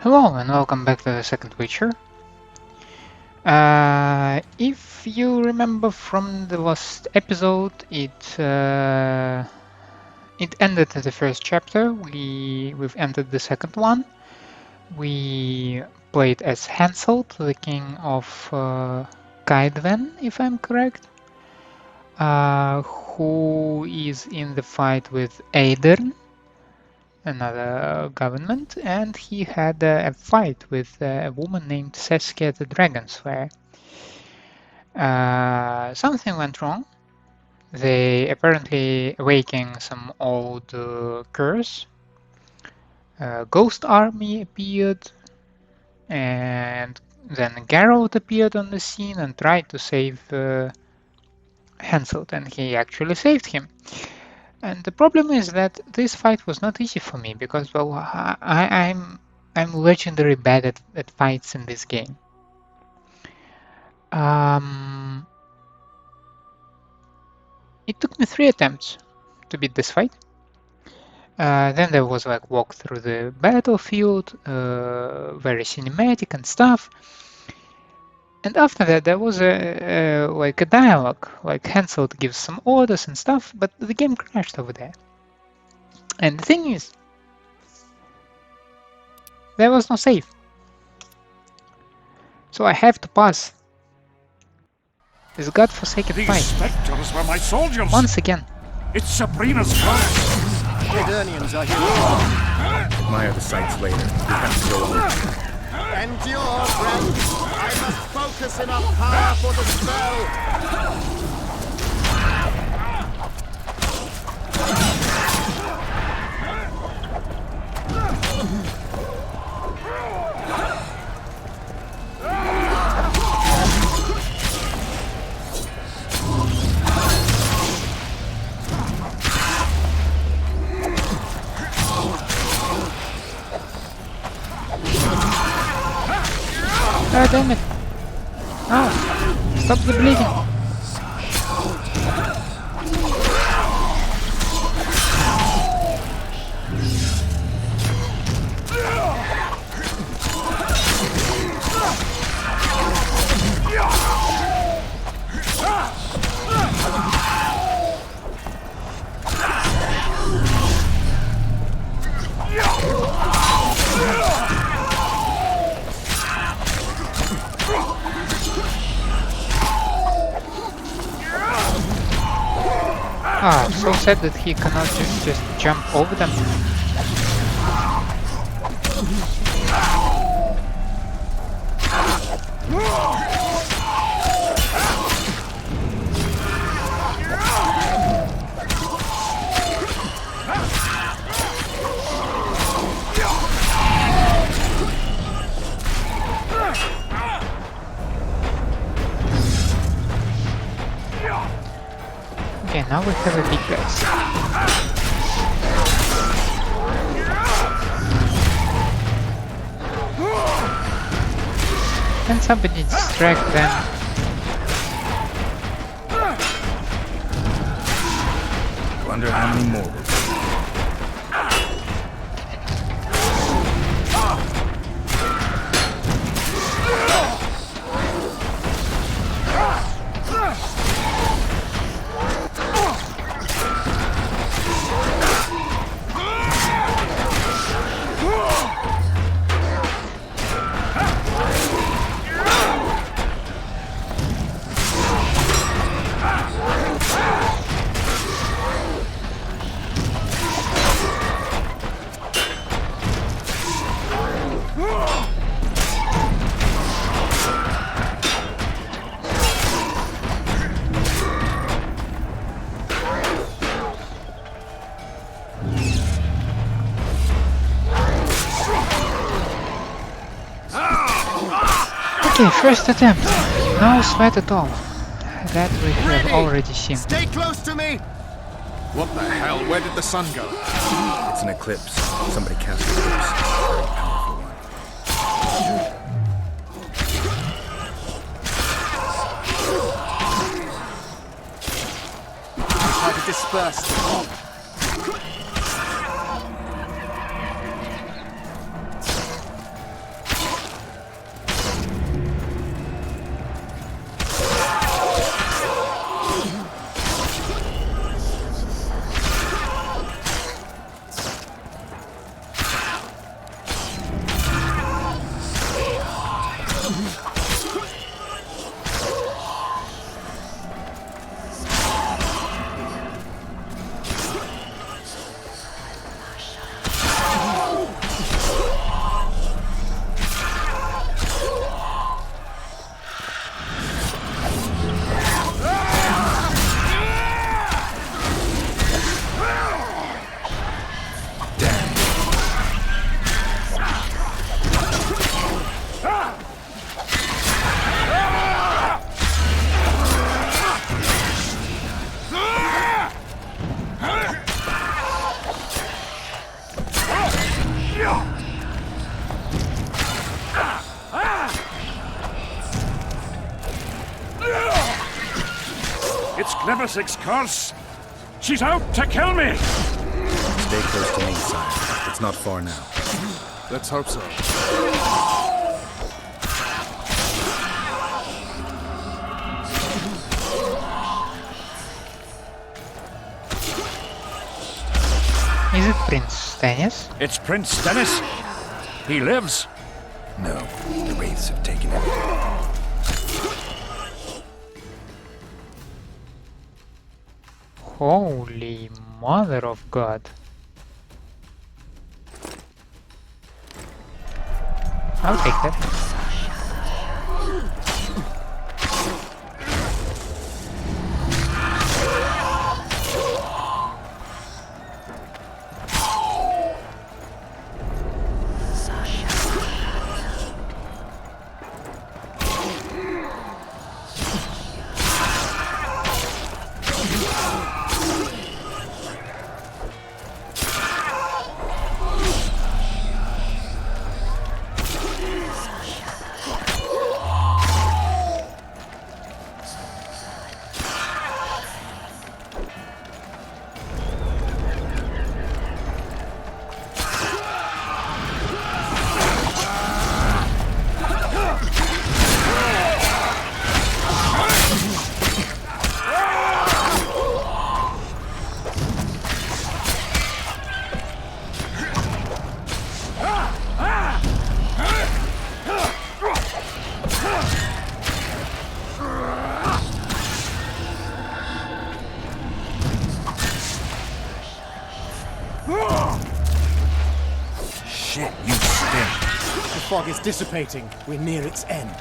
Hello and welcome back to the second Witcher. If you remember from the last episode, it ended at the first chapter. We've entered the second one. We played as Hansel, the king of Kaedwen, if I'm correct, who is in the fight with Odrin, another government, and he had a fight with a woman named Saskia the Dragon Slayer. Something went wrong. They apparently awakened some old curse. A ghost army appeared, and then Geralt appeared on the scene and tried to save Hansel, and he actually saved him. And the problem is that this fight was not easy for me because, well, I'm legendary bad at fights in this game. It took me 3 attempts to beat this fight. Then there was like walk through the battlefield, very cinematic and stuff. And after that, there was like a dialogue, like Hansel gives some orders and stuff, but the game crashed over there. And the thing is, there was no save. So I have to pass this godforsaken fight. These spectres were my soldiers. Once again. It's Sabrina's curse. Kaedwenians are here. Admire the sights later. We have to go on. Endure, friends. I must focus enough power for the spell. God damn it! Oh! Stop the bleeding! Ah, so sad that he cannot just jump over them. Okay, now we have a big guys. Can somebody distract them? Wonder how many more. Okay, first attempt. No sweat at all. That we have already seen. Stay close to me. What the hell? Where did the sun go? It's an eclipse. Somebody cast an eclipse. Very powerful one. Try to disperse them. Magnificent curse! She's out to kill me! Stay close to me, Sile. It's not far now. Let's hope so. Is it Prince Dennis? It's Prince Dennis. He lives. No, the wraiths have taken him. Holy mother of God. I'll take that. Shit, you stink. The fog is dissipating. We're near its end.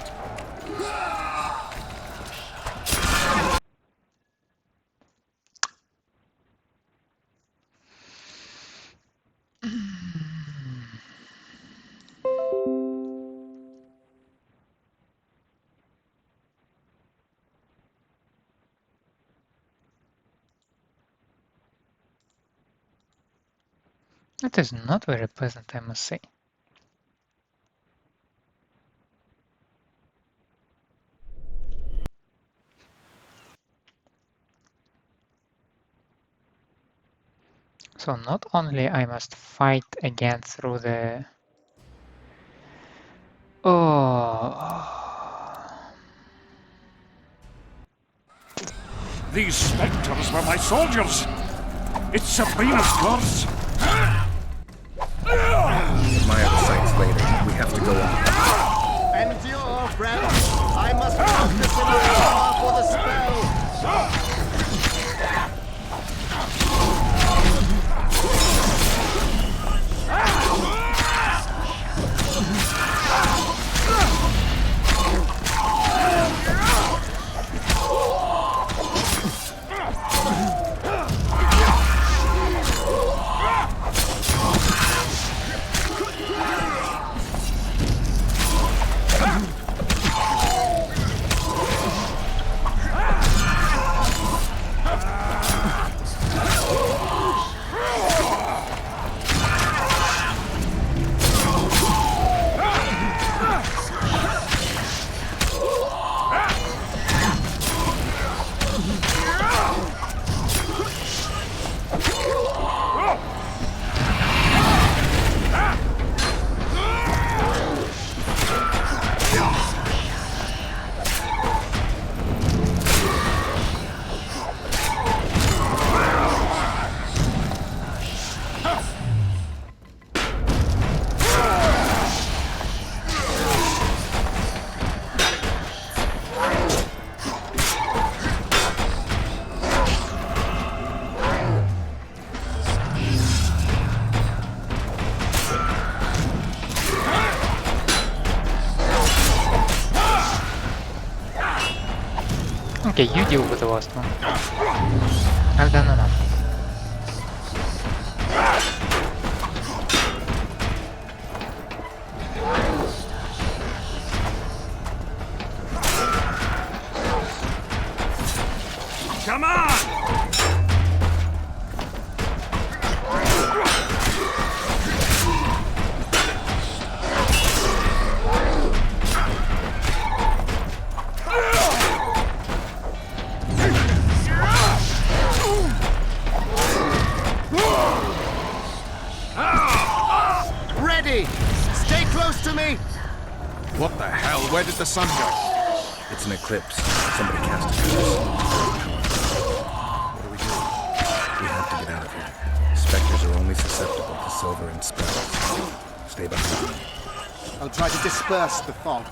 That is not very pleasant, I must say. So not only I must fight again through the... Oh... These spectres were my soldiers. It's Sabrina's curse. My other sights later. We have to go on. Endure, friend. I must focus in the power for the spell. Okay, you deal with the last one. I've done enough. Come on! ready! Stay close to me! What the hell? Where did the sun go? It's an eclipse. Somebody cast a curse. What do we do? We have to get out of here. Spectres are only susceptible to silver and spells. Stay behind me. I'll try to disperse the fog.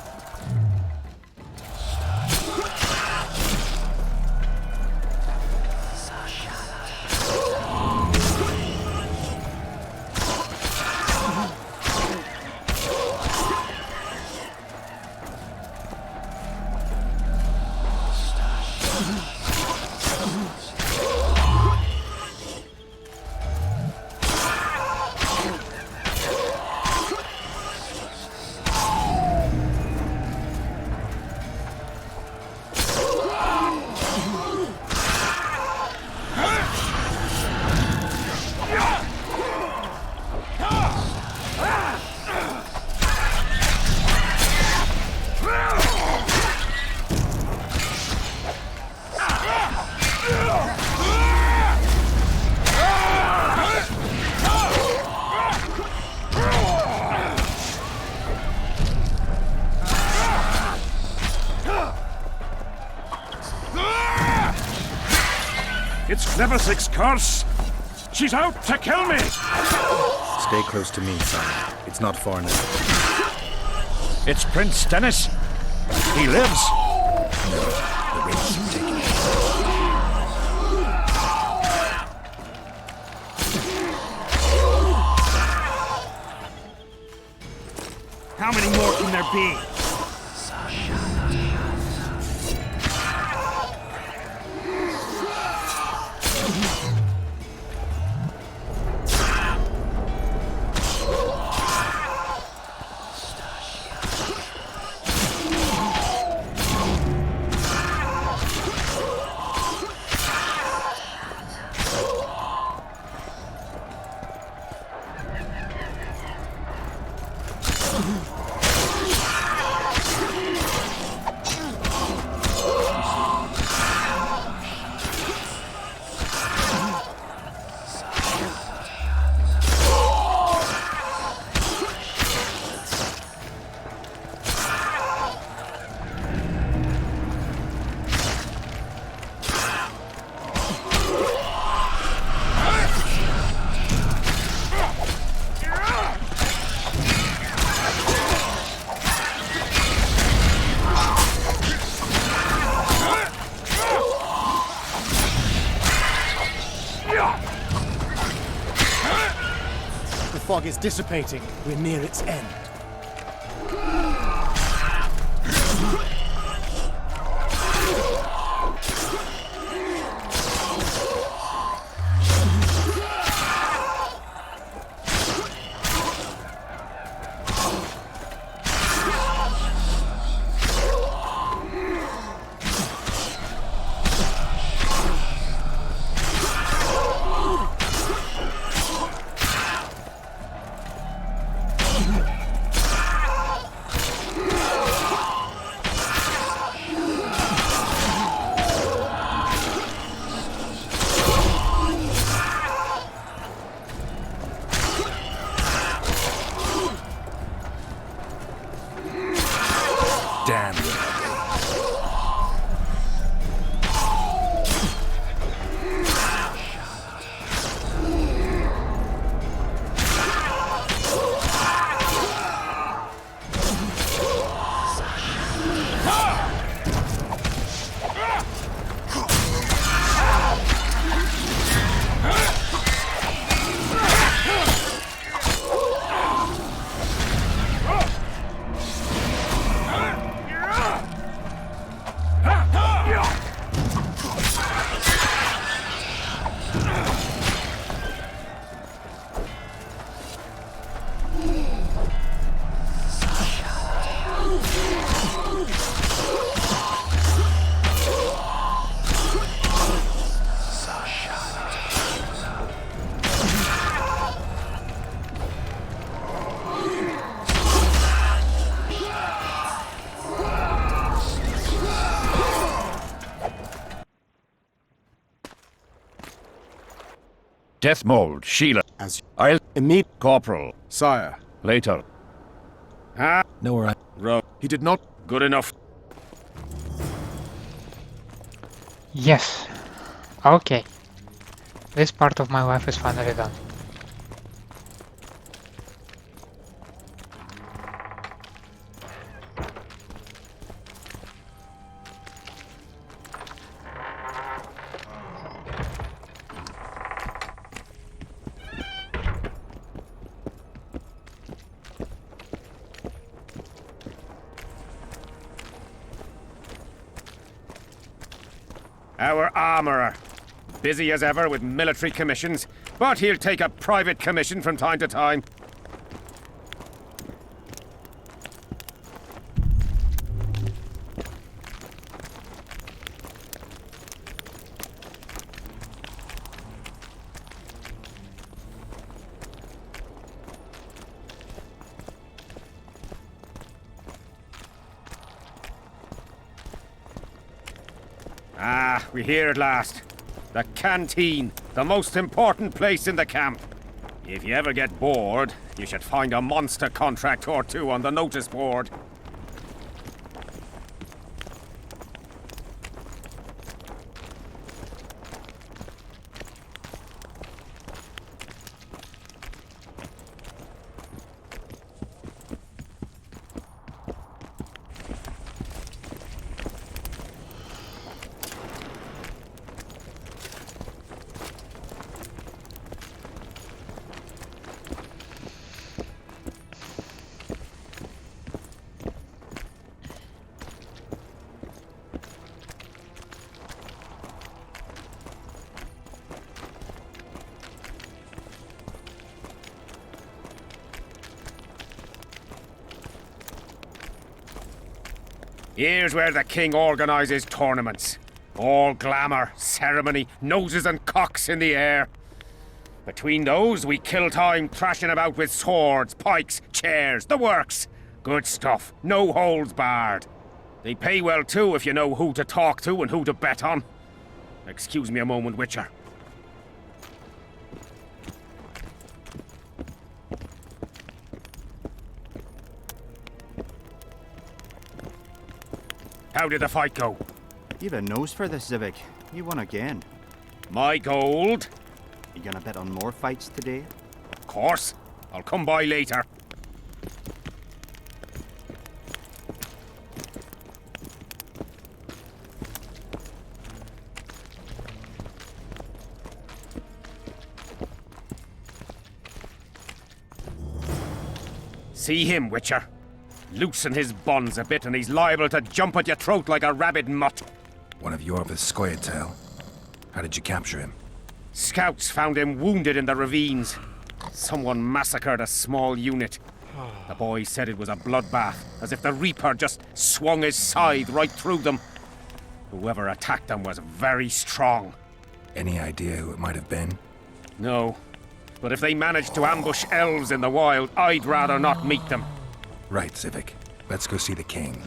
It's Cleversick's curse! She's out to kill me! Stay close to me, Sile. It's not far enough. It's Prince Dennis. He lives. No, the wraiths have taken it. How many more can there be? The fog is dissipating. We're near its end. Damn you. Dethmold, Sile. As I'll immediate Corporal. Sire, Later. Ah, know where I... Row. He did not... Good enough. Yes. Okay. This part of my life is finally done. Our armourer. Busy as ever with military commissions, but he'll take a private commission from time to time. Ah, we're here at last. The canteen, the most important place in the camp. If you ever get bored, you should find a monster contract or two on the notice board. Here's where the king organises tournaments. All glamour, ceremony, noses and cocks in the air. Between those, we kill time thrashing about with swords, pikes, chairs, the works. Good stuff, no holds barred. They pay well too if you know who to talk to and who to bet on. Excuse me a moment, Witcher. How did the fight go? You've a nose for this, Zyvik. You won again. My gold? You gonna bet on more fights today? Of course. I'll come by later. See him, Witcher. Loosen his bonds a bit and he's liable to jump at your throat like a rabid mutt. One of Yorva's Skoyatel. How did you capture him? Scouts found him wounded in the ravines. Someone massacred a small unit. The boy said it was a bloodbath, as if the Reaper just swung his scythe right through them. Whoever attacked them was very strong. Any idea who it might have been? No. But if they managed to ambush elves in the wild, I'd rather not meet them. Right, Zyvik. Let's go see the king.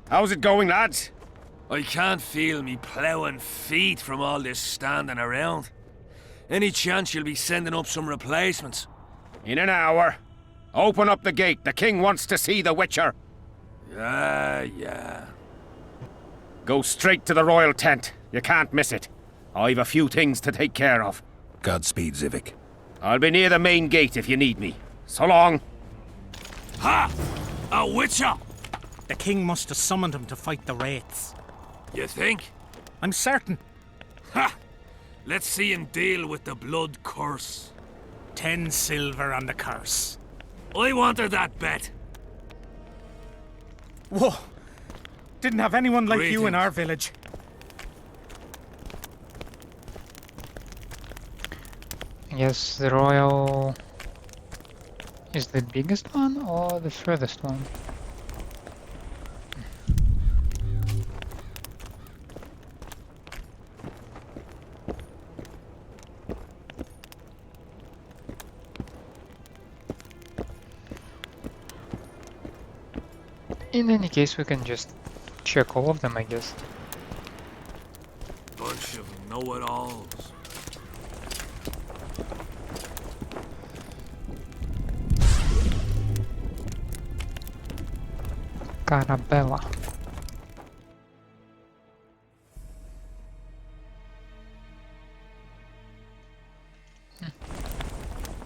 How's it going, lads? I can't feel me ploughing feet from all this standing around. Any chance you'll be sending up some replacements? In an hour. Open up the gate. The king wants to see the Witcher. Yeah. Go straight to the royal tent. You can't miss it. I've a few things to take care of. Godspeed, Zyvik. I'll be near the main gate if you need me. So long. Ha! A witcher! The king must have summoned him to fight the wraiths. You think? I'm certain. Ha! Let's see him deal with the blood curse. 10 silver on the curse. I wanted that bet. Whoa! Didn't have anyone like you in Greetings. our village. I guess the royal is the biggest one or the furthest one? In any case, we can just check all of them, I guess. Bunch of know-it-alls. Carabella.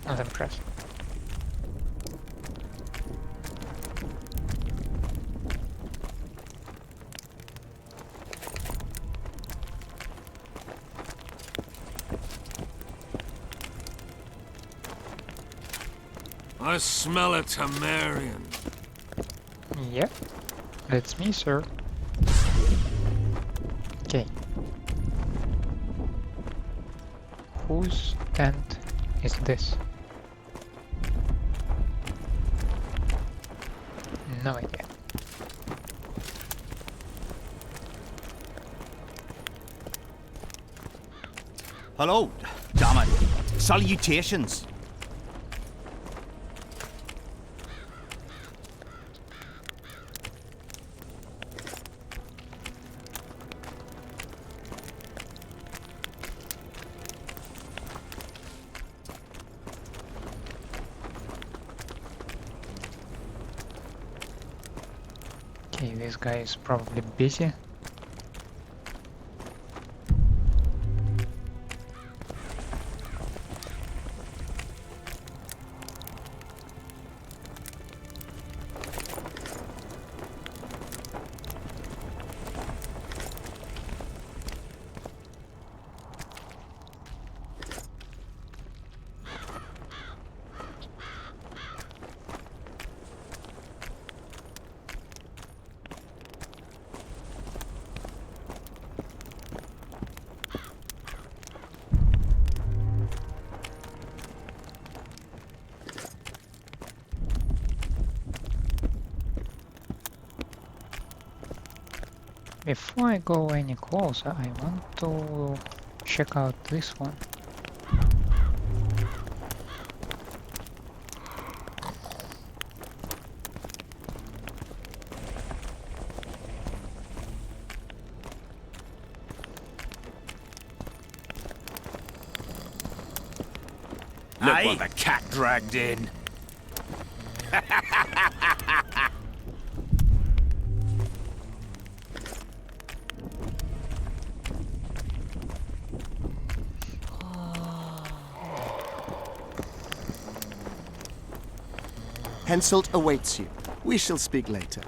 Not impressed. I smell a Temerian. Yep, that's me, sir. Okay. Whose tent is this? No idea. Hello, damn it. Salutations. Okay, this guy is probably busy. Before I go any closer, I want to check out this one. Look what the cat dragged in. Henselt awaits you. We shall speak later.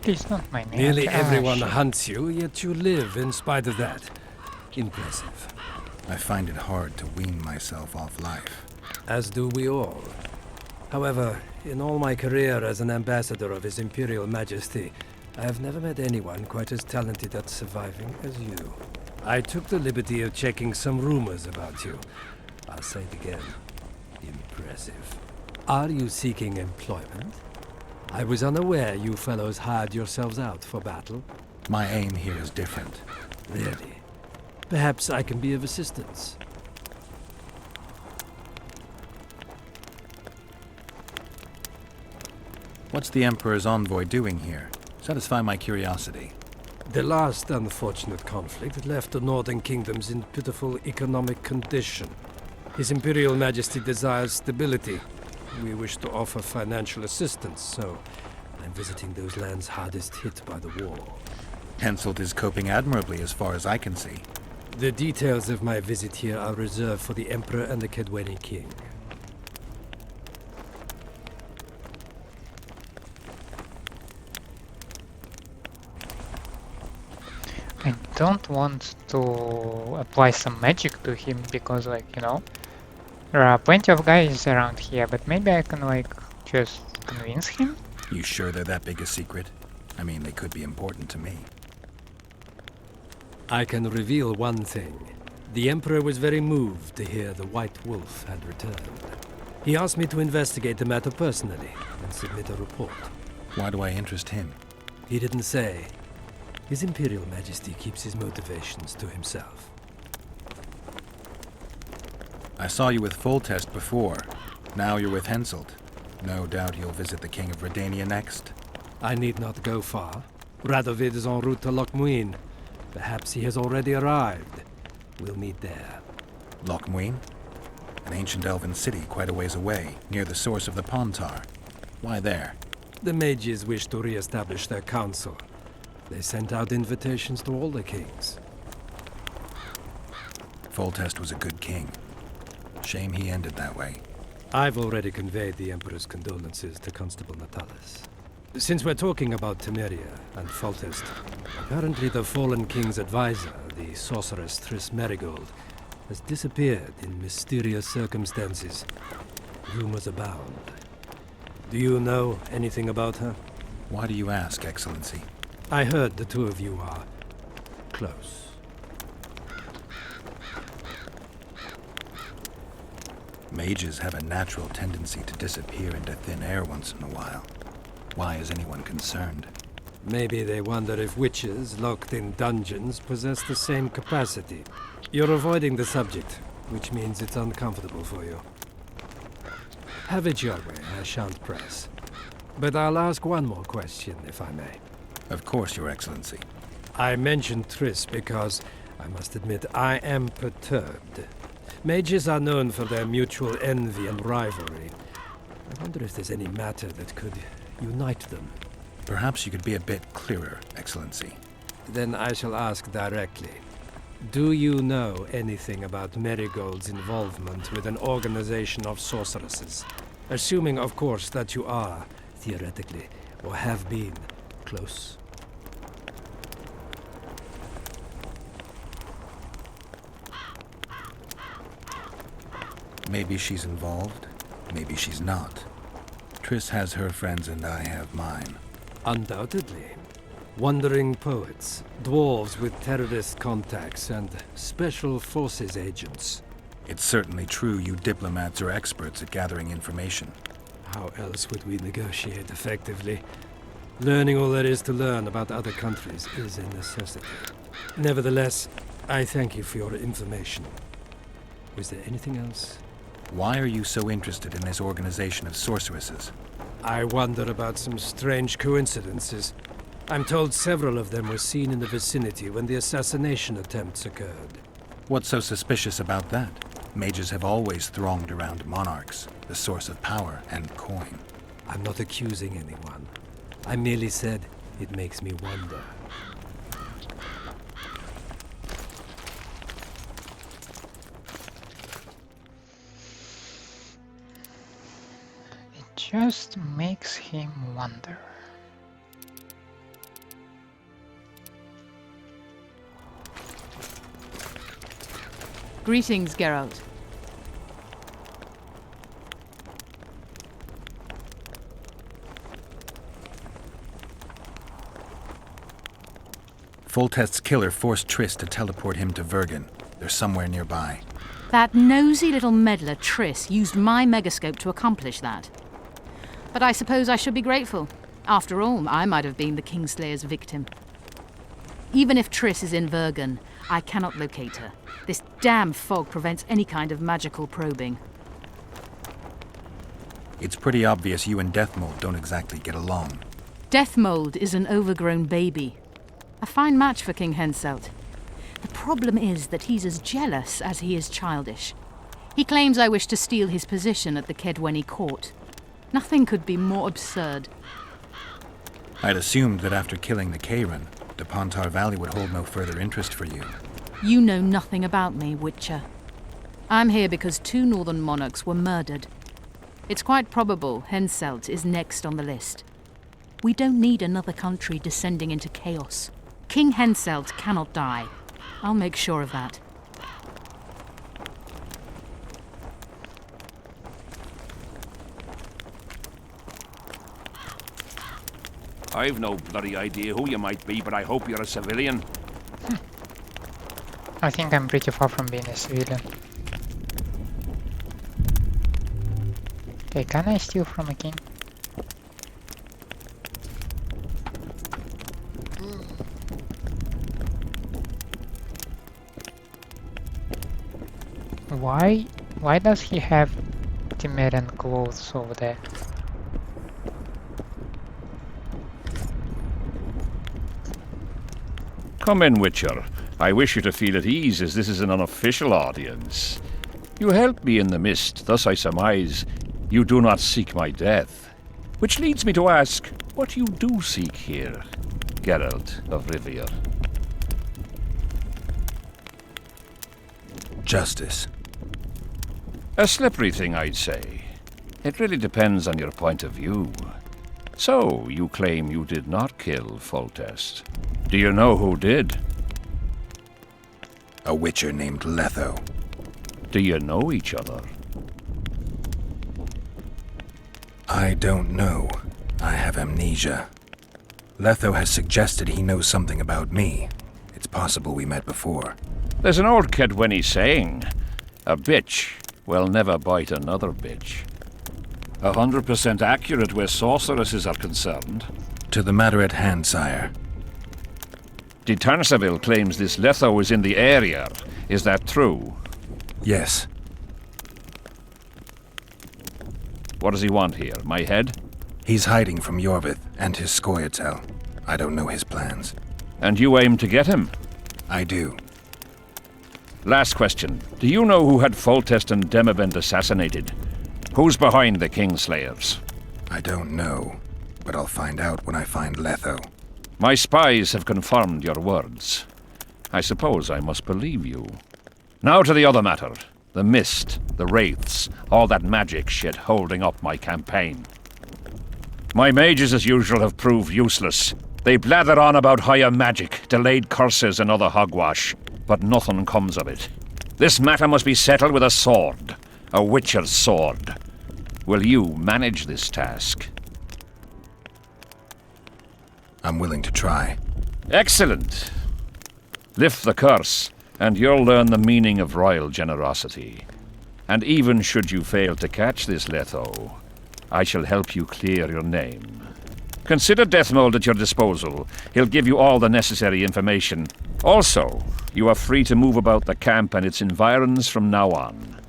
Please, not my name. Nearly everyone shit. hunts you, yet you live in spite of that. Impressive. I find it hard to wean myself off life. As do we all. However, in all my career as an ambassador of His Imperial Majesty, I have never met anyone quite as talented at surviving as you. I took the liberty of checking some rumors about you. I'll say it again. Impressive. Are you seeking employment? I was unaware you fellows hired yourselves out for battle. My aim here is different. Really? Perhaps I can be of assistance. What's the Emperor's envoy doing here? Satisfy my curiosity. The last unfortunate conflict left the northern kingdoms in pitiful economic condition. His Imperial Majesty desires stability. We wish to offer financial assistance, so I'm visiting those lands hardest hit by the war. Henselt is coping admirably as far as I can see. The details of my visit here are reserved for the Emperor and the Kaedweni King. I don't want to apply some magic to him because, like, you know, there are plenty of guys around here, but maybe I can, like, just convince him? You sure they're that big a secret? I mean, they could be important to me. I can reveal one thing. The Emperor was very moved to hear the White Wolf had returned. He asked me to investigate the matter personally and submit a report. Why do I interest him? He didn't say. His Imperial Majesty keeps his motivations to himself. I saw you with Foltest before. Now you're with Henselt. No doubt you'll visit the King of Redania next. I need not go far. Radovid is en route to Lochmuin. Perhaps he has already arrived. We'll meet there. Lochmuin? An ancient elven city quite a ways away, near the source of the Pontar. Why there? The mages wish to re-establish their council. They sent out invitations to all the kings. Foltest was a good king. Shame he ended that way. I've already conveyed the Emperor's condolences to Constable Natalis. Since we're talking about Temeria and Foltest, apparently the fallen king's advisor, the sorceress Triss Merigold, has disappeared in mysterious circumstances. Rumors abound. Do you know anything about her? Why do you ask, Excellency? I heard the two of you are close. Mages have a natural tendency to disappear into thin air once in a while. Why is anyone concerned? Maybe they wonder if witches locked in dungeons possess the same capacity. You're avoiding the subject, which means it's uncomfortable for you. Have it your way, I shan't press. But I'll ask one more question, if I may. Of course, Your Excellency. I mentioned Triss because, I must admit, I am perturbed. Mages are known for their mutual envy and rivalry. I wonder if there's any matter that could unite them. Perhaps you could be a bit clearer, Excellency. Then I shall ask directly. Do you know anything about Merigold's involvement with an organization of sorceresses? Assuming, of course, that you are, theoretically, or have been, close. Maybe she's involved, maybe she's not. Triss has her friends and I have mine. Undoubtedly. Wandering poets, dwarves with terrorist contacts, and special forces agents. It's certainly true you diplomats are experts at gathering information. How else would we negotiate effectively? Learning all there is to learn about other countries is a necessity. Nevertheless, I thank you for your information. Was there anything else? Why are you so interested in this organization of sorceresses? I wonder about some strange coincidences. I'm told several of them were seen in the vicinity when the assassination attempts occurred. What's so suspicious about that? Mages have always thronged around monarchs, the source of power and coin. I'm not accusing anyone. I merely said it makes me wonder. It just makes him wonder. Greetings, Geralt. Foltest's killer forced Triss to teleport him to Vergen. They're somewhere nearby. That nosy little meddler Triss used my megascope to accomplish that. But I suppose I should be grateful. After all, I might have been the Kingslayer's victim. Even if Triss is in Vergen, I cannot locate her. This damn fog prevents any kind of magical probing. It's pretty obvious you and Dethmold don't exactly get along. Dethmold is an overgrown baby. A fine match for King Henselt. The problem is that he's as jealous as he is childish. He claims I wish to steal his position at the Kaedweni court. Nothing could be more absurd. I'd assumed that after killing the Kayran, the Pontar Valley would hold no further interest for you. You know nothing about me, Witcher. I'm here because 2 northern monarchs were murdered. It's quite probable Henselt is next on the list. We don't need another country descending into chaos. King Henselt cannot die. I'll make sure of that. I've no bloody idea who you might be, but I hope you're a civilian. I think I'm pretty far from being a civilian. Okay, can I steal from a king? Why does he have Temerian clothes over there? Come in, Witcher. I wish you to feel at ease, as this is an unofficial audience. You helped me in the mist, thus I surmise you do not seek my death. Which leads me to ask what you do seek here, Geralt of Rivia. Justice. A slippery thing, I'd say. It really depends on your point of view. So, you claim you did not kill Foltest. Do you know who did? A witcher named Letho. Do you know each other? I don't know. I have amnesia. Letho has suggested he knows something about me. It's possible we met before. There's an old Kaedweni saying, a bitch will never bite another bitch. 100% accurate where sorceresses are concerned. To the matter at hand, sire. De Tanseville claims this Letho is in the area. Is that true? Yes. What does he want here? My head? He's hiding from Yorvith and his Scoia'tael. I don't know his plans. And you aim to get him? I do. Last question. Do you know who had Foltest and Demavend assassinated? Who's behind the Kingslayers? I don't know, but I'll find out when I find Letho. My spies have confirmed your words. I suppose I must believe you. Now to the other matter. The mist, the wraiths, all that magic shit holding up my campaign. My mages, as usual, have proved useless. They blather on about higher magic, delayed curses and other hogwash, but nothing comes of it. This matter must be settled with a sword. A witcher's sword. Will you manage this task? I'm willing to try. Excellent. Lift the curse, and you'll learn the meaning of royal generosity. And even should you fail to catch this Letho, I shall help you clear your name. Consider Dethmold at your disposal. He'll give you all the necessary information. Also, you are free to move about the camp and its environs from now on.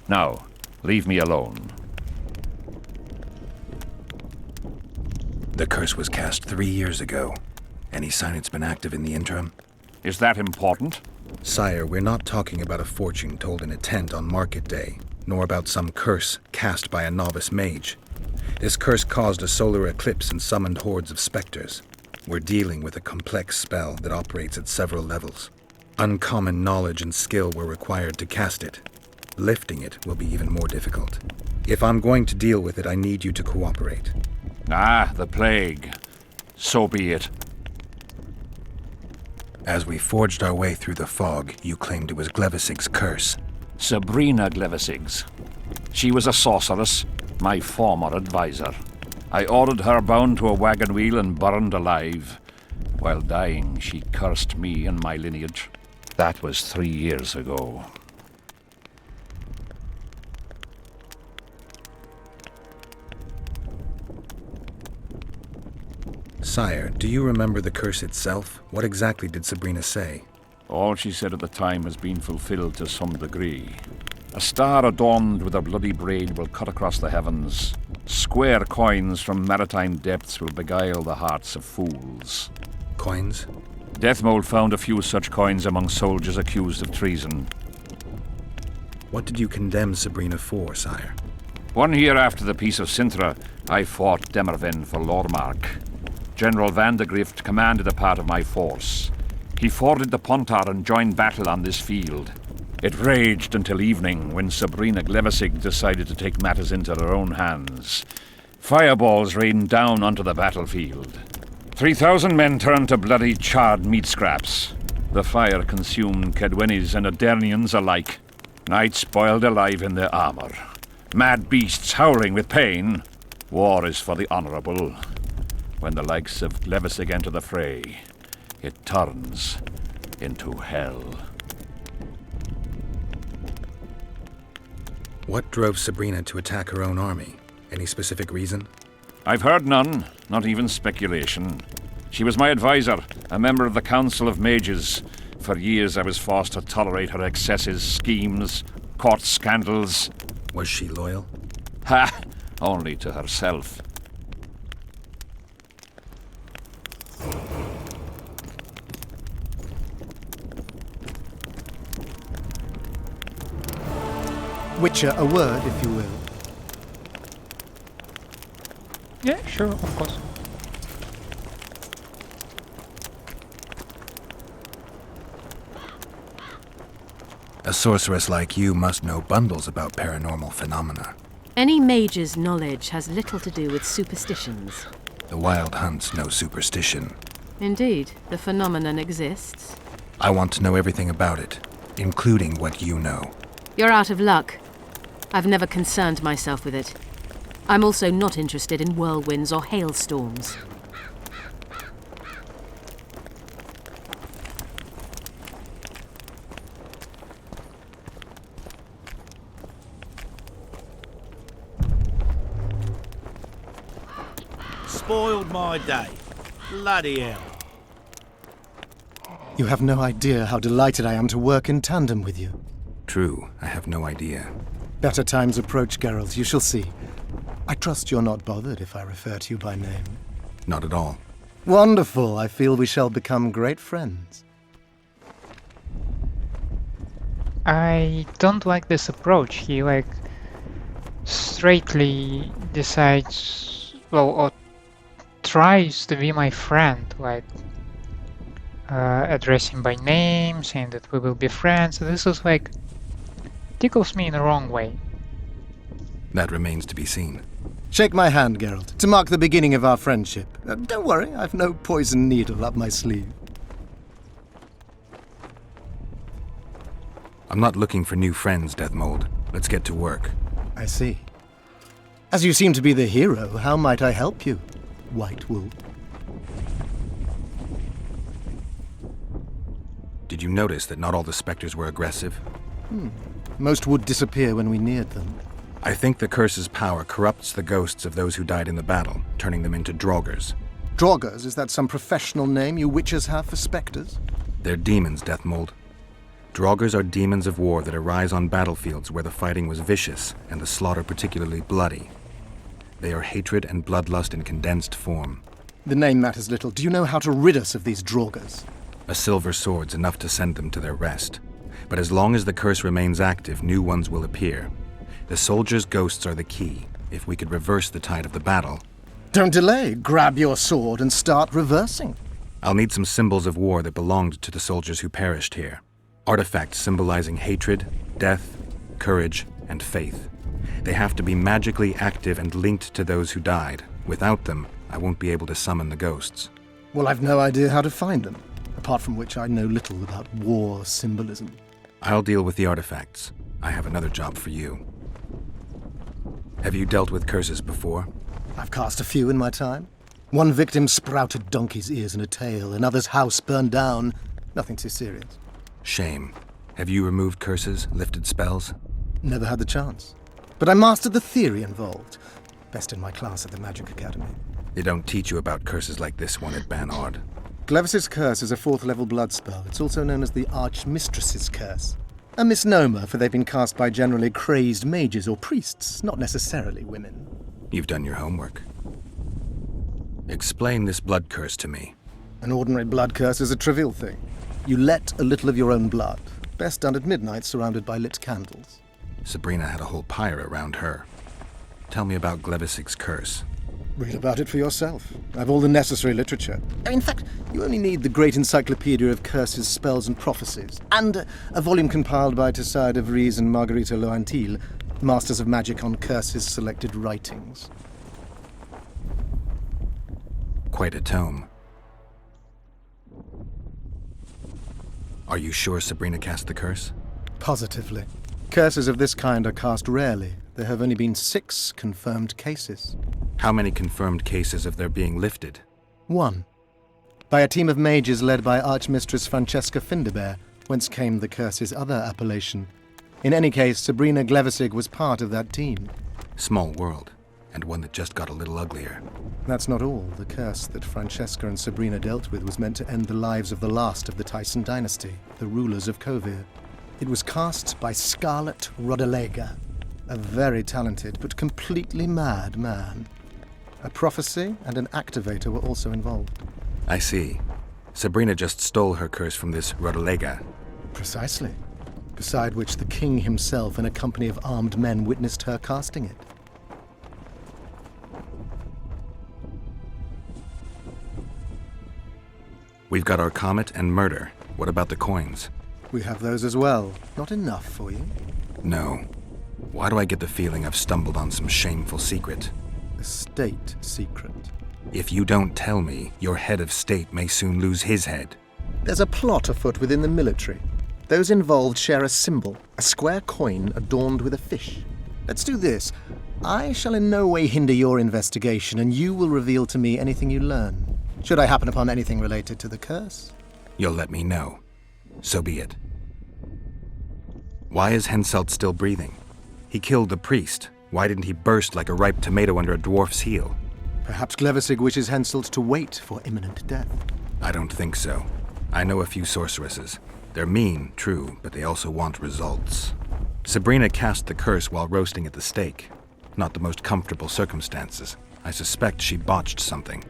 Now, leave me alone. The curse was cast 3 years ago. Any sign it's been active in the interim? Is that important? Sire, we're not talking about a fortune told in a tent on market day, nor about some curse cast by a novice mage. This curse caused a solar eclipse and summoned hordes of specters. We're dealing with a complex spell that operates at several levels. Uncommon knowledge and skill were required to cast it. Lifting it will be even more difficult. If I'm going to deal with it, I need you to cooperate. Ah, the plague. So be it. As we forged our way through the fog, you claimed it was Glevisig's curse. Sabrina Glevisig's. She was a sorceress, my former advisor. I ordered her bound to a wagon wheel and burned alive. While dying, she cursed me and my lineage. That was 3 years ago. Sire, do you remember the curse itself? What exactly did Sabrina say? All she said at the time has been fulfilled to some degree. A star adorned with a bloody braid will cut across the heavens. Square coins from maritime depths will beguile the hearts of fools. Coins? Dethmold found a few such coins among soldiers accused of treason. What did you condemn Sabrina for, sire? 1 year after the Peace of Sintra, I fought Demerven for Lormark. General Vandegrift commanded a part of my force. He forded the Pontar and joined battle on this field. It raged until evening, when Sabrina Glevisig decided to take matters into her own hands. Fireballs rained down onto the battlefield. 3,000 men turned to bloody, charred meat scraps. The fire consumed Kaedwenis and Adernians alike. Knights boiled alive in their armor. Mad beasts howling with pain. War is for the honorable. When the likes of Glevisig enter the fray, it turns into hell. What drove Sabrina to attack her own army? Any specific reason? I've heard none, not even speculation. She was my advisor, a member of the Council of Mages. For years I was forced to tolerate her excesses, schemes, court scandals. Was she loyal? Ha! Only to herself. Witcher, a word, if you will. Yeah, sure, of course. A sorceress like you must know bundles about paranormal phenomena. Any mage's knowledge has little to do with superstitions. The Wild Hunt's no superstition. Indeed, the phenomenon exists. I want to know everything about it, including what you know. You're out of luck. I've never concerned myself with it. I'm also not interested in whirlwinds or hailstorms. Spoiled my day. Bloody hell. You have no idea how delighted I am to work in tandem with you. True, I have no idea. Better times approach, Geralt, you shall see. I trust you're not bothered if I refer to you by name. Not at all. Wonderful, I feel we shall become great friends. I don't like this approach. He straightly decides, well, or tries to be my friend, addressing by name, saying that we will be friends. This is tickles me in the wrong way. That remains to be seen. Shake my hand, Geralt, to mark the beginning of our friendship. Don't worry, I've no poison needle up my sleeve. I'm not looking for new friends, Dethmold. Let's get to work. I see. As you seem to be the hero, how might I help you, White Wolf? Did you notice that not all the specters were aggressive? Most would disappear when we neared them. I think the curse's power corrupts the ghosts of those who died in the battle, turning them into draugrs. Draugrs? Is that some professional name you witches have for specters? They're demons, Dethmold. Draugrs are demons of war that arise on battlefields where the fighting was vicious and the slaughter particularly bloody. They are hatred and bloodlust in condensed form. The name matters little. Do you know how to rid us of these draugrs? A silver sword's enough to send them to their rest. But as long as the curse remains active, new ones will appear. The soldiers' ghosts are the key. If we could reverse the tide of the battle... Don't delay. Grab your sword and start reversing. I'll need some symbols of war that belonged to the soldiers who perished here. Artifacts symbolizing hatred, death, courage, and faith. They have to be magically active and linked to those who died. Without them, I won't be able to summon the ghosts. Well, I've no idea how to find them, apart from which I know little about war symbolism. I'll deal with the artifacts. I have another job for you. Have you dealt with curses before? I've cast a few in my time. One victim sprouted donkey's ears and a tail, another's house burned down. Nothing too serious. Shame. Have you removed curses, lifted spells? Never had the chance. But I mastered the theory involved. Best in my class at the Magic Academy. They don't teach you about curses like this one at Banord. Glevis's Curse is a 4th level blood spell. It's also known as the Archmistress's Curse. A misnomer, for they've been cast by generally crazed mages or priests, not necessarily women. You've done your homework. Explain this blood curse to me. An ordinary blood curse is a trivial thing. You let a little of your own blood, best done at midnight surrounded by lit candles. Sabrina had a whole pyre around her. Tell me about Glevis's curse. Read about it for yourself. I've all the necessary literature. In fact, you only need the Great Encyclopedia of Curses, Spells and Prophecies, and a volume compiled by Tessard de Vries and Marguerite Loantil, Masters of Magic on Curses Selected Writings. Quite a tome. Are you sure Sabrina cast the curse? Positively. Curses of this kind are cast rarely. There have only been 6 confirmed cases. How many confirmed cases of their being lifted? 1. By a team of mages led by Archmistress Francesca Finderbear, whence came the curse's other appellation, In any case, Sabrina Glevissig was part of that team. Small world, and one that just got a little uglier. That's not all. The curse that Francesca and Sabrina dealt with was meant to end the lives of the last of the Tyson dynasty, the rulers of Kovir. It was cast by Scarlet Rodalega, a very talented but completely mad man. A prophecy and an activator were also involved. I see. Sabrina just stole her curse from this Rodalega. Precisely. Beside which the king himself and a company of armed men witnessed her casting it. We've got our comet and murder. What about the coins? We have those as well. Not enough for you? No. Why do I get the feeling I've stumbled on some shameful secret? A state secret. If you don't tell me, your head of state may soon lose his head. There's a plot afoot within the military. Those involved share a symbol, a square coin adorned with a fish. Let's do this. I shall in no way hinder your investigation, and you will reveal to me anything you learn. Should I happen upon anything related to the curse? You'll let me know. So be it. Why is Henselt still breathing? He killed the priest. Why didn't he burst like a ripe tomato under a dwarf's heel? Perhaps Glevissig wishes Henselt to wait for imminent death. I don't think so. I know a few sorceresses. They're mean, true, but they also want results. Sabrina cast the curse while roasting at the stake. Not the most comfortable circumstances. I suspect she botched something.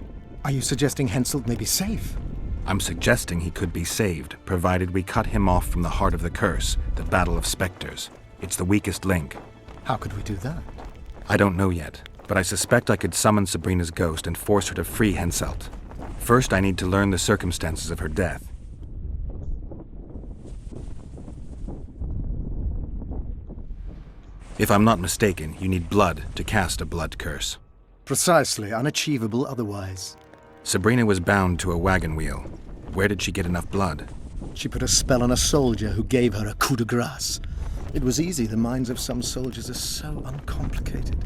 Are you suggesting Henselt may be safe? I'm suggesting he could be saved, provided we cut him off from the heart of the curse, the Battle of Spectres. It's the weakest link. How could we do that? I don't know yet, but I suspect I could summon Sabrina's ghost and force her to free Henselt. First, I need to learn the circumstances of her death. If I'm not mistaken, you need blood to cast a blood curse. Precisely, unachievable otherwise. Sabrina was bound to a wagon wheel. Where did she get enough blood? She put a spell on a soldier who gave her a coup de grace. It was easy, the minds of some soldiers are so uncomplicated.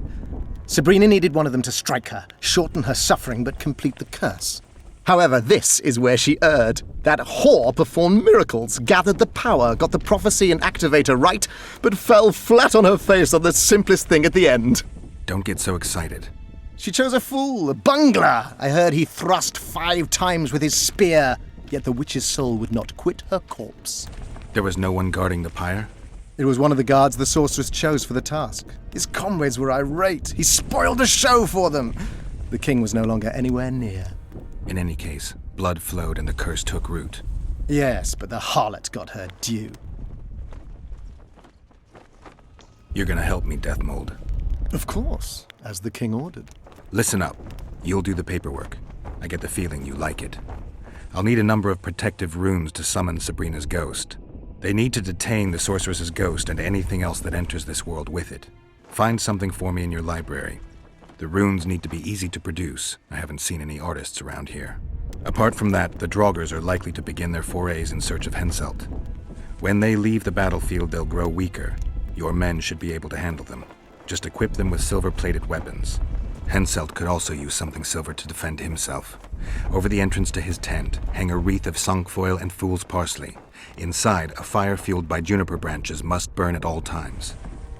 Sabrina needed one of them to strike her, shorten her suffering, but complete the curse. However, this is where she erred. That whore performed miracles, gathered the power, got the prophecy and activator right, but fell flat on her face on the simplest thing at the end. Don't get so excited. She chose a fool, a bungler. I heard he thrust 5 times with his spear, yet the witch's soul would not quit her corpse. There was no one guarding the pyre? It was one of the guards the sorceress chose for the task. His comrades were irate. He spoiled the show for them. The king was no longer anywhere near. In any case, blood flowed and the curse took root. Yes, but the harlot got her due. You're gonna help me, Dethmold. Of course, as the king ordered. Listen up. You'll do the paperwork. I get the feeling you like it. I'll need a number of protective runes to summon Sabrina's ghost. They need to detain the sorceress's ghost and anything else that enters this world with it. Find something for me in your library. The runes need to be easy to produce. I haven't seen any artists around here. Apart from that, the Draugrs are likely to begin their forays in search of Henselt. When they leave the battlefield, they'll grow weaker. Your men should be able to handle them. Just equip them with silver-plated weapons. Henselt could also use something silver to defend himself. Over the entrance to his tent, hang a wreath of cinquefoil and fool's parsley. Inside, a fire fueled by juniper branches must burn at all times.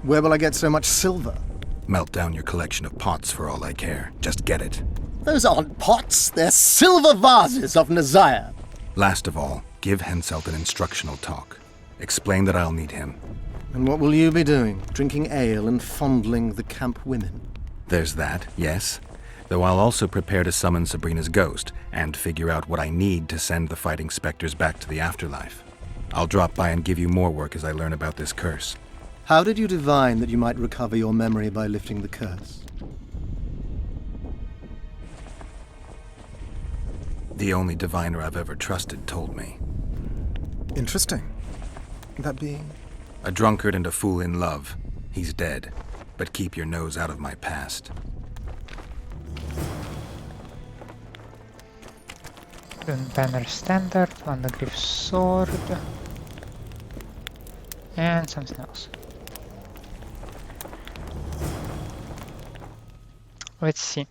Where will I get so much silver? Melt down your collection of pots for all I care. Just get it. Those aren't pots, they're silver vases of Nazaya. Last of all, give Henselt an instructional talk. Explain that I'll need him. And what will you be doing? Drinking ale and fondling the camp women? There's that, yes. Though I'll also prepare to summon Sabrina's ghost and figure out what I need to send the fighting specters back to the afterlife. I'll drop by and give you more work as I learn about this curse. How did you divine that you might recover your memory by lifting the curse? The only diviner I've ever trusted told me. Interesting. That being? A drunkard and a fool in love. He's dead. But keep your nose out of my past. Banner standard, Vandergriff sword, and something else. Let's see.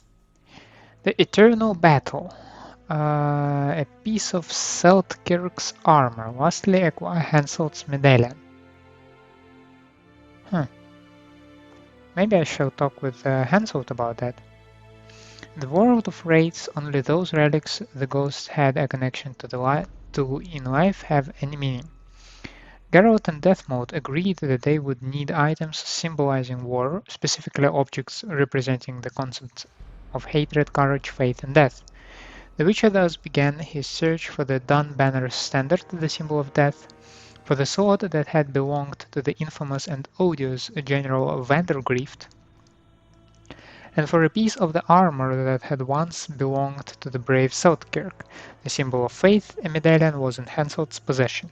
The Eternal Battle. A piece of Seltkirk's armor. Lastly, acquire Henselt's medallion. Huh. Maybe I shall talk with Henselt about that. In the world of wraiths, only those relics the ghosts had a connection to in life have any meaning. Geralt and Dethmold agreed that they would need items symbolizing war, specifically objects representing the concepts of hatred, courage, faith, and death. The Witcher thus began his search for the Dun Banner Standard, the symbol of death, for the sword that had belonged to the infamous and odious General Vandergrift, and for a piece of the armor that had once belonged to the brave Southkirk. The symbol of faith, a medallion, was in Henselt's possession.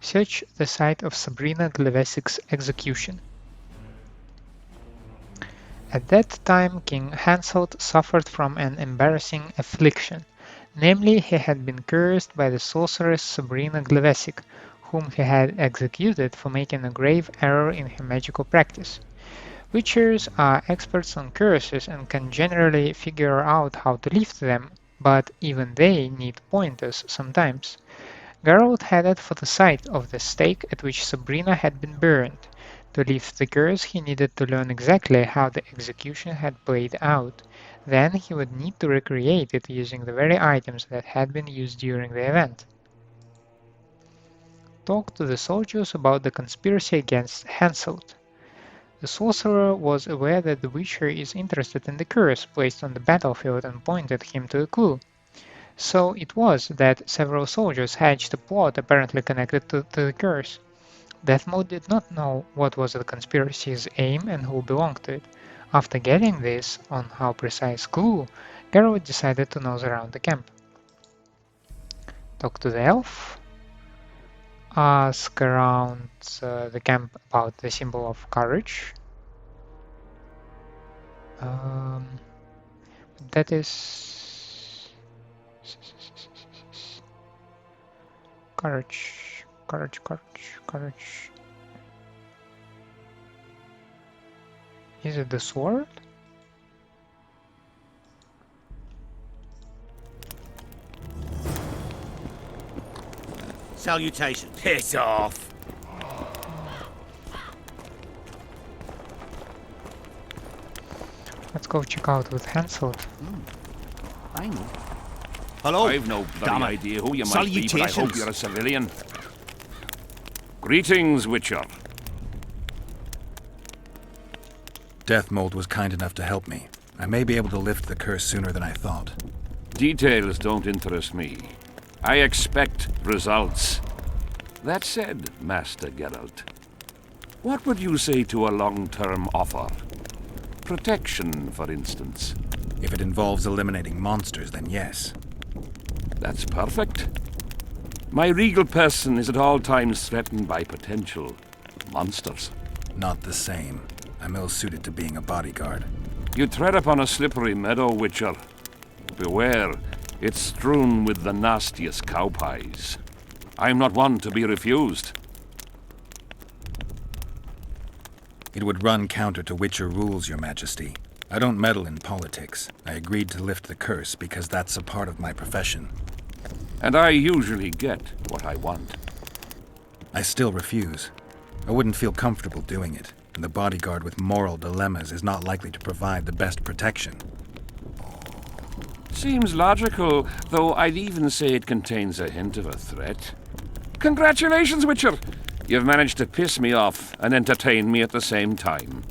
Search the site of Sabrina Glevesig's execution. At that time, King Henselt suffered from an embarrassing affliction. Namely, he had been cursed by the sorceress Sabrina Glevesig, whom he had executed for making a grave error in her magical practice. Witchers are experts on curses and can generally figure out how to lift them, but even they need pointers sometimes. Geralt headed for the site of the stake at which Sabrina had been burned. To lift the curse, he needed to learn exactly how the execution had played out. Then he would need to recreate it using the very items that had been used during the event. Talk to the soldiers about the conspiracy against Henselt. The sorcerer was aware that the Witcher is interested in the curse placed on the battlefield and pointed him to a clue. So it was that several soldiers hatched a plot apparently connected to the curse. Dethmold did not know what was the conspiracy's aim and who belonged to it. After getting this on how precise clue, Geralt decided to nose around the camp. Talk to the elf. Ask around the camp about the symbol of courage. That is courage, courage, courage, courage. Is it the sword? Salutations. Piss off! Let's go check out with Henselt. I know. Hello. I've no bloody idea who you might be, but I hope Salutations. you're a civilian. Greetings, Witcher. Dethmold was kind enough to help me. I may be able to lift the curse sooner than I thought. Details don't interest me. I expect results. That said, Master Geralt, what would you say to a long-term offer? Protection, for instance. If it involves eliminating monsters, then yes. That's perfect. My regal person is at all times threatened by potential monsters. Not the same. I'm ill-suited to being a bodyguard. You tread upon a slippery meadow, Witcher. Beware, it's strewn with the nastiest cow pies. I'm not one to be refused. It would run counter to Witcher rules, Your Majesty. I don't meddle in politics. I agreed to lift the curse because that's a part of my profession. And I usually get what I want. I still refuse. I wouldn't feel comfortable doing it, and the bodyguard with moral dilemmas is not likely to provide the best protection. Seems logical, though I'd even say it contains a hint of a threat. Congratulations, Witcher! You've managed to piss me off and entertain me at the same time.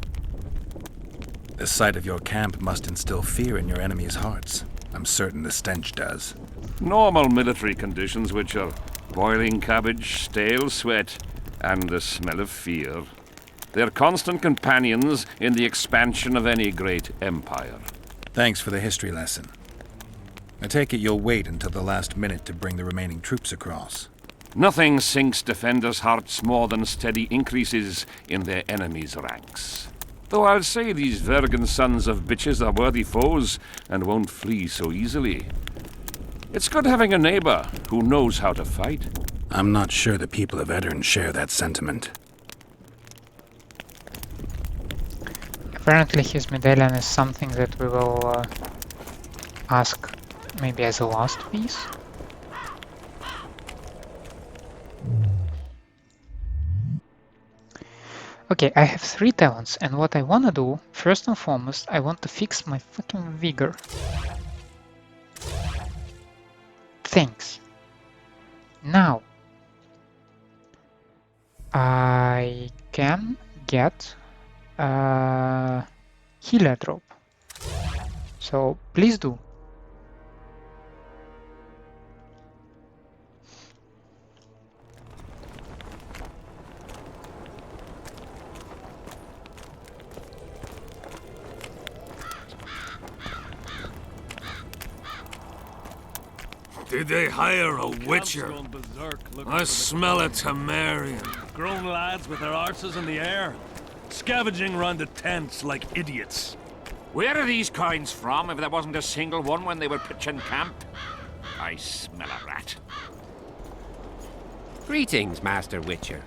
The sight of your camp must instill fear in your enemies' hearts. I'm certain the stench does. Normal military conditions, Witcher. Boiling cabbage, stale sweat, and the smell of fear. They're constant companions in the expansion of any great empire. Thanks for the history lesson. I take it you'll wait until the last minute to bring the remaining troops across. Nothing sinks defenders' hearts more than steady increases in their enemies' ranks. Though I'll say these Vergen sons of bitches are worthy foes and won't flee so easily. It's good having a neighbor who knows how to fight. I'm not sure the people of Odrin share that sentiment. Apparently his medallion is something that we will ask maybe as a last piece. Okay, I have 3 talents, and what I wanna do, first and foremost, I want to fix my fucking vigor. Thanks. Now, I can get a healer drop. So please do. Did they hire a witcher? I smell a Temerian. Grown lads with their arses in the air, scavenging round the tents like idiots. Where are these coins from, if there wasn't a single one when they were pitching camp? I smell a rat. Greetings, Master Witcher.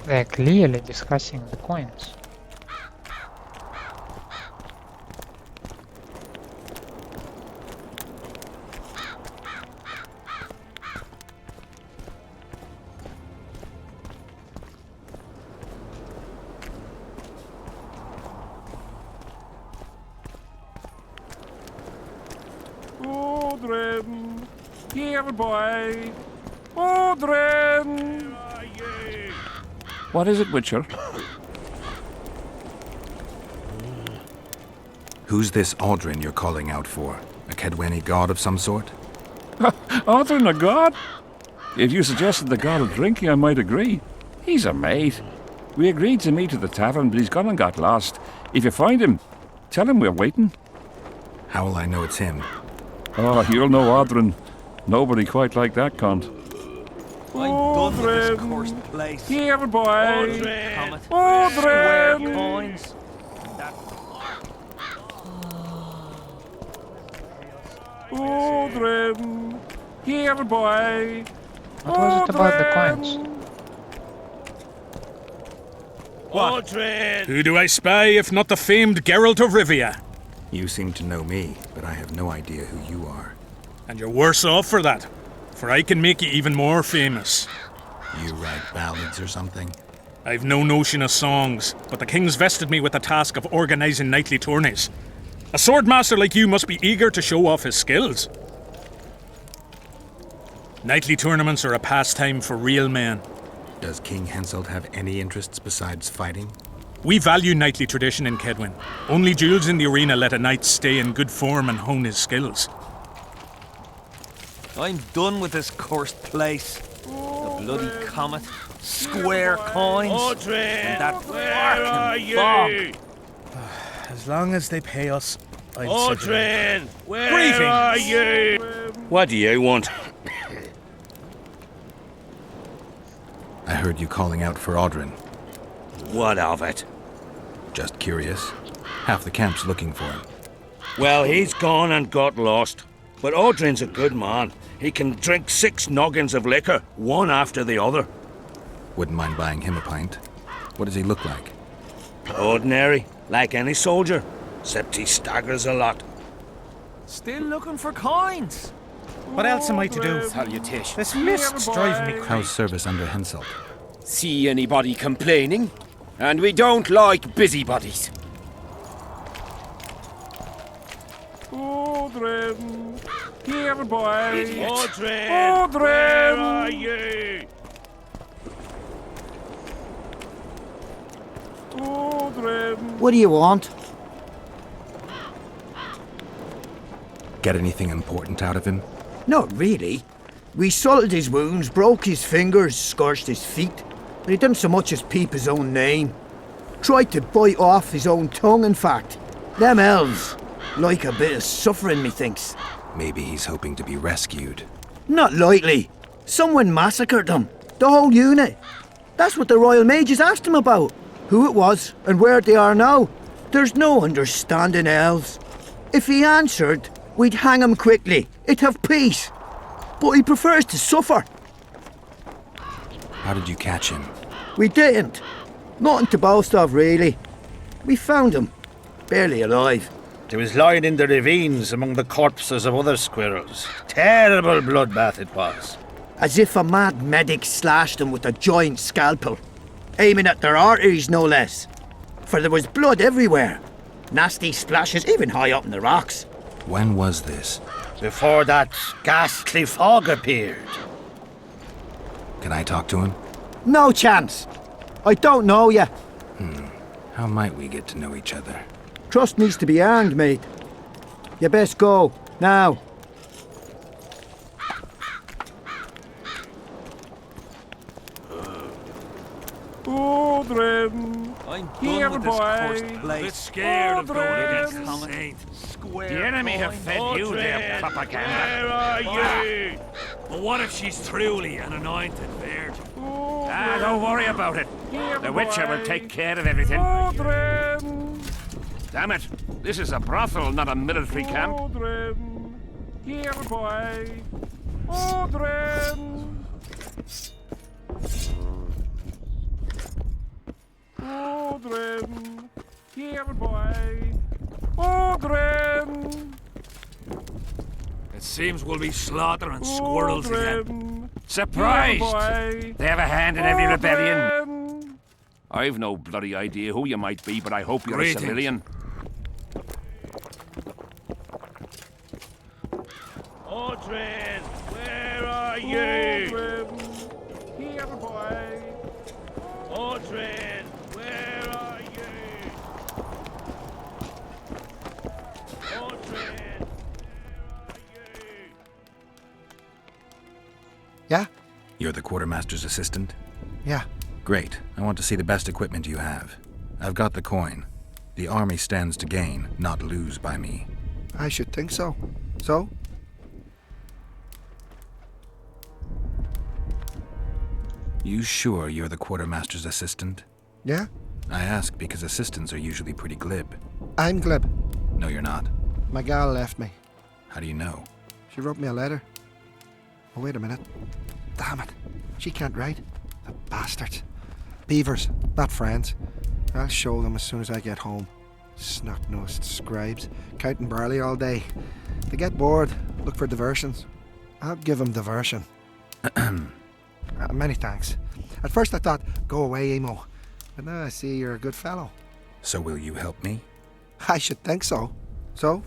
They're clearly discussing the coins. Odrin! Here, boy! Odrin! What is it, Witcher? Who's this Odrin you're calling out for? A Kaedweni god of some sort? Odrin, a god? If you suggested the god of drinking, I might agree. He's a mate. We agreed to meet at the tavern, but he's gone and got lost. If you find him, tell him we're waiting. How will I know it's him? Oh, you'll know Odrin. Nobody quite like that cunt. I'm done with this cursed place. Here, boy! Odrin! Odrin! Square coins. Odrin! Here, boy! What was it about the coins? What? Odrin! Who do I spy if not the famed Geralt of Rivia? You seem to know me, but I have no idea who you are. And you're worse off for that, for I can make you even more famous. You write ballads or something? I've no notion of songs, but the king's vested me with the task of organising knightly tourneys. A swordmaster like you must be eager to show off his skills. Knightly tournaments are a pastime for real men. Does King Henselt have any interests besides fighting? We value knightly tradition in Kaedwen. Only duels in the arena let a knight stay in good form and hone his skills. I'm done with this cursed place. The bloody comet, square coins, and that fucking fog. As long as they pay us, I'd Odrin, where Greetings. are you? What do you want? I heard you calling out for Odrin. What of it? Just curious. Half the camp's looking for him. Well, he's gone and got lost. But Odrin's a good man. He can drink 6 noggins of liquor, one after the other. Wouldn't mind buying him a pint. What does he look like? Ordinary, like any soldier, except he staggers a lot. Still looking for coins. What else am I to do? Salutation. This mist's driving me crazy. How's service under Henselt? See anybody complaining? And we don't like busybodies. Odrin! Here, boy! Odrin! Odrin! Where are you? Odrin! What do you want? Get anything important out of him? Not really. We salted his wounds, broke his fingers, scorched his feet, but he didn't so much as peep his own name. Tried to bite off his own tongue, in fact. Them elves like a bit of suffering, methinks. Maybe he's hoping to be rescued. Not likely. Someone massacred them. The whole unit. That's what the Royal Mages asked him about. Who it was and where they are now. There's no understanding elves. If he answered, we'd hang him quickly. It'd have peace. But he prefers to suffer. How did you catch him? We didn't. Nothing to boast of, really. We found him. Barely alive. He was lying in the ravines among the corpses of other squirrels. Terrible bloodbath it was. as if a mad medic slashed them with a giant scalpel, aiming at their arteries no less. For there was blood everywhere. Nasty splashes even high up in the rocks. When was this? Before that ghastly fog appeared. Can I talk to him? No chance. I don't know you. How might we get to know each other? Trust needs to be earned, mate. You best go, now. Odrin! I'm done with this cursed place. Bit scared of going against the Saint. The enemy have fed you their propaganda. Where are you? But what if she's truly an anointed virgin? Don't worry about it. The Witcher will take care of everything. Damn it! This is a brothel, not a military camp. Odrin! Here, boy! Odrin! Odrin! Here, boy! Odrin! It seems we'll be slaughtering squirrels again. Surprised! They have a hand in every rebellion. I've no bloody idea who you might be, but I hope you're a civilian. Odrin! Where are you? Odrin! Here, boy! Odrin! Where are you? Odrin! Yeah? You're the quartermaster's assistant? Yeah. Great. I want to see the best equipment you have. I've got the coin. The army stands to gain, not lose by me. I should think so. So? You sure you're the quartermaster's assistant? Yeah? I ask because assistants are usually pretty glib. I'm glib. No, you're not. My gal left me. How do you know? She wrote me a letter. Oh, wait a minute. Damn it. She can't write. The bastards. Beavers, not friends. I'll show them as soon as I get home. Snot-nosed scribes, counting barley all day. They get bored, look for diversions. I'll give them diversion. Many thanks. At first I thought, go away, Emo. But now I see you're a good fellow. So will you help me? I should think so. So?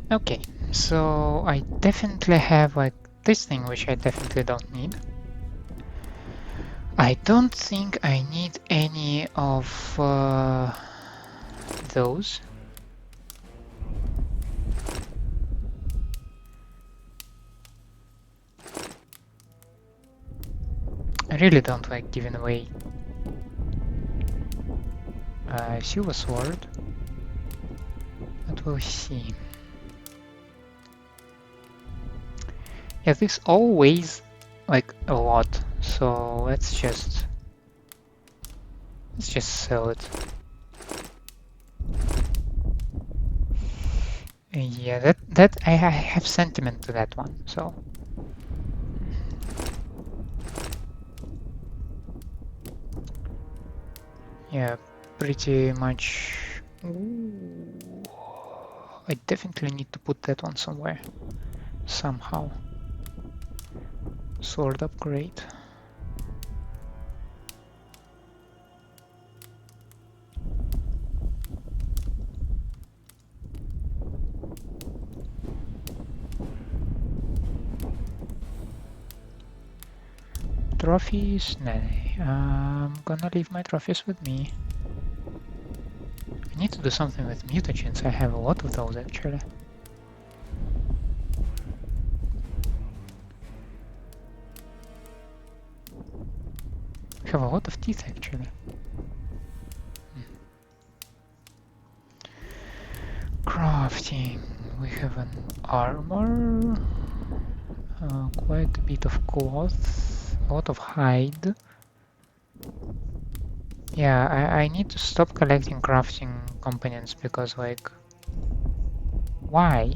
Okay, so I definitely have like this thing, which I definitely don't need. I don't think I need any of those. I really don't like giving away silver sword, but we'll see. Yeah, this all weighs like a lot, so let's just sell it. Yeah, that I have sentiment to that one, so. Yeah, pretty much. Ooh. I definitely need to put that one somewhere, somehow. Sword upgrade. Trophies? Nah, I'm gonna leave my trophies with me. I need to do something with mutagens. I have a lot of those actually. I have a lot of teeth actually. Crafting. We have an armor, quite a bit of cloth, a lot of hide. Yeah, I need to stop collecting crafting components because, like, why?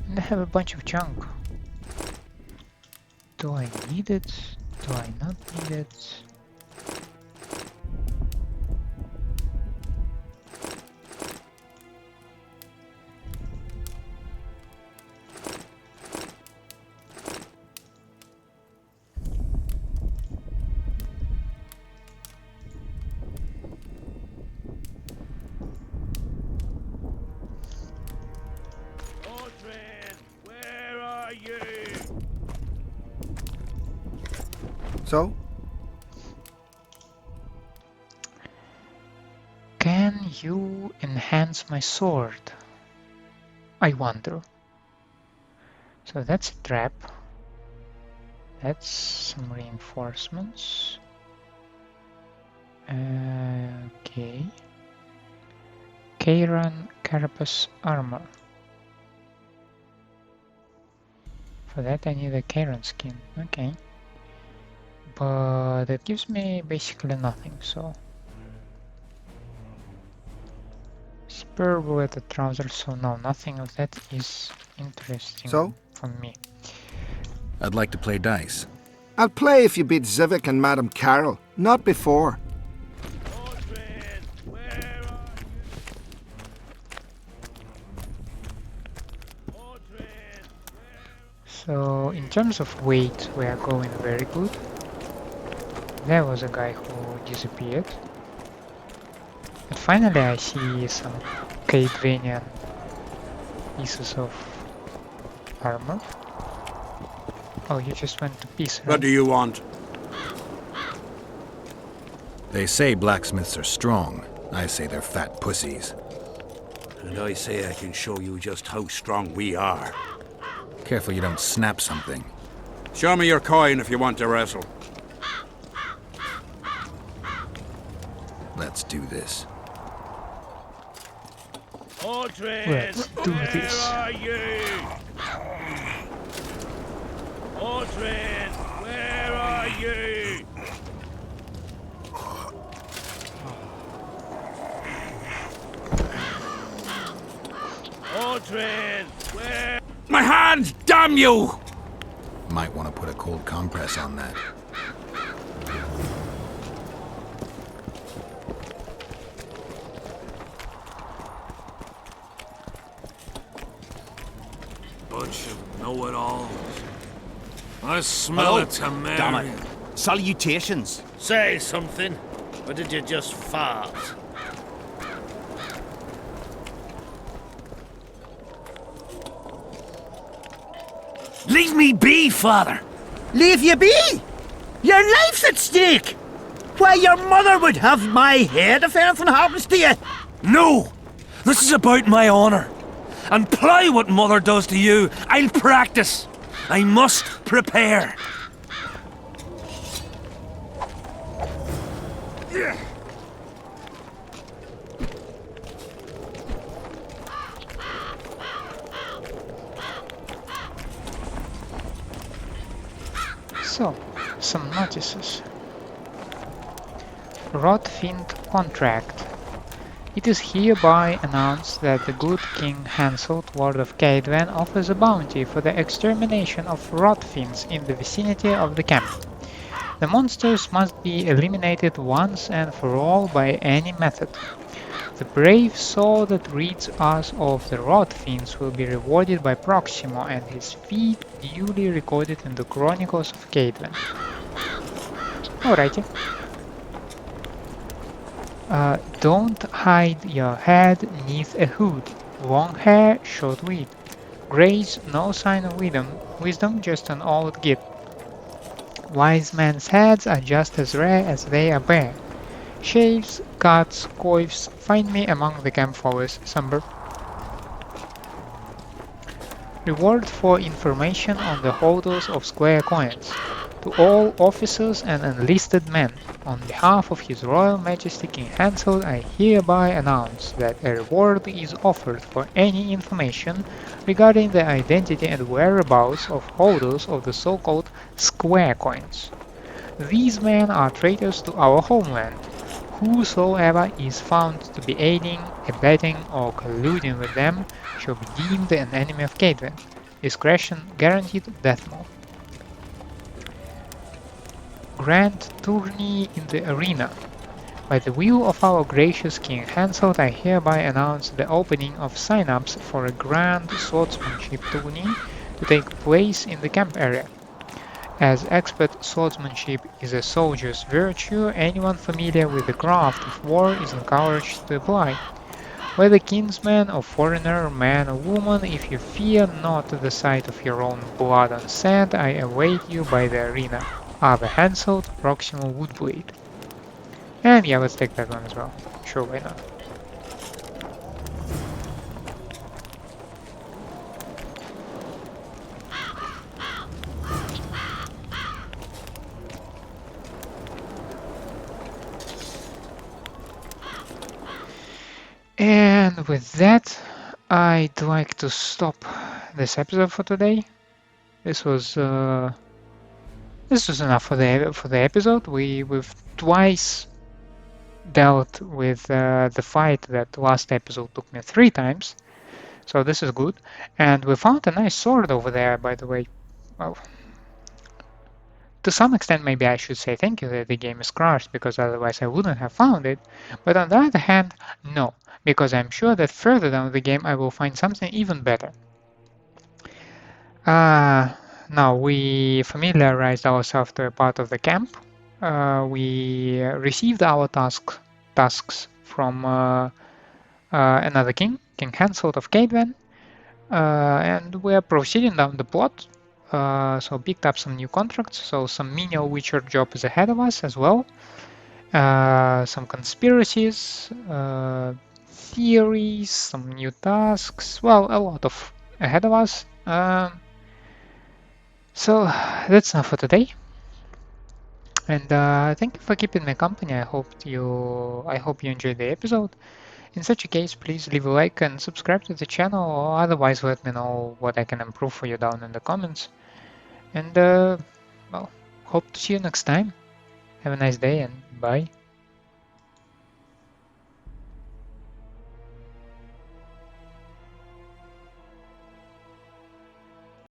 And I have a bunch of junk. Do I need it? Do I not need it? So? Can you enhance my sword? I wonder. So that's a trap. That's some reinforcements. Okay. Kairan Carapace armor. For that I need a Kairan skin. Okay. But it gives me basically nothing, so... Superb with the trousers, so no, nothing of that is interesting for me. I'd like to play dice. I'll play if you beat Zyvik and Madame Carroll, not before. So, in terms of weight, we are going very good. There was a guy who disappeared. And finally I see some Kaedwenian pieces of armor. Oh, you just went to pieces, right? What do you want? They say blacksmiths are strong. I say they're fat pussies. And I say I can show you just how strong we are. Careful you don't snap something. Show me your coin if you want to wrestle. Let's do this. Odrin, let's do this. Where are you? Odrin, where are you? Odrin, where? My hand, damn you! Might want to put a cold compress on that. Bunch of know-it-alls. I smell it to me. Damn it. Salutations. Say something, or did you just fart? Leave me be, father! Leave you be? Your life's at stake! Why, your mother would have my head if anything happens to you! No! This is about my honor. And ply what mother does to you, I'll practice. I must prepare. So, some notices. Rotfiend contract. It is hereby announced that the good King Hansel, Lord of Kaedwen, offers a bounty for the extermination of Rotfiends in the vicinity of the camp. The monsters must be eliminated once and for all by any method. The brave soul that reads us of the Rotfiends will be rewarded by Proximo and his feat duly recorded in the Chronicles of Kaedwen. Alrighty. Don't hide your head neath a hood. Long hair, short wig. Grace, no sign of wisdom, just an old git. Wise men's heads are just as rare as they are bare. Shaves, cuts, coifs, find me among the campfires somber. Reward for information on the holders of square coins. To all officers and enlisted men, on behalf of His Royal Majesty King Hansel, I hereby announce that a reward is offered for any information regarding the identity and whereabouts of holders of the so-called square coins. These men are traitors to our homeland. Whosoever is found to be aiding, abetting, or colluding with them shall be deemed an enemy of Kaedwen. Discretion guaranteed. Dethmold. Grand tourney in the arena. By the will of our gracious King Hansel, I hereby announce the opening of sign-ups for a grand swordsmanship tourney to take place in the camp area. As expert swordsmanship is a soldier's virtue, anyone familiar with the craft of war is encouraged to apply. Whether kinsman or foreigner, man or woman, if you fear not the sight of your own blood on sand, I await you by the arena. are the handsaw, Proximo, wood blade. And yeah, let's take that one as well. Sure, why not? And with that, I'd like to stop this episode for today. This was enough for the episode. We've twice dealt with the fight that last episode took me 3 times, so this is good. And we found a nice sword over there, by the way. Well, to some extent, maybe I should say thank you that the game is crashed, because otherwise I wouldn't have found it. But on the other hand, no, because I'm sure that further down the game I will find something even better. Now we familiarized ourselves to a part of the camp. We received our tasks from another king, King Hansel of Kaedwen, and we're proceeding down the plot. So picked up some new contracts, so some menial witcher job is ahead of us as well. Some conspiracies, theories, some new tasks, well, a lot of ahead of us. So that's enough for today. And thank you for keeping me company. I hope you enjoyed the episode. In such a case, please leave a like and subscribe to the channel, or otherwise let me know what I can improve for you down in the comments. And well, hope to see you next time. Have a nice day and bye.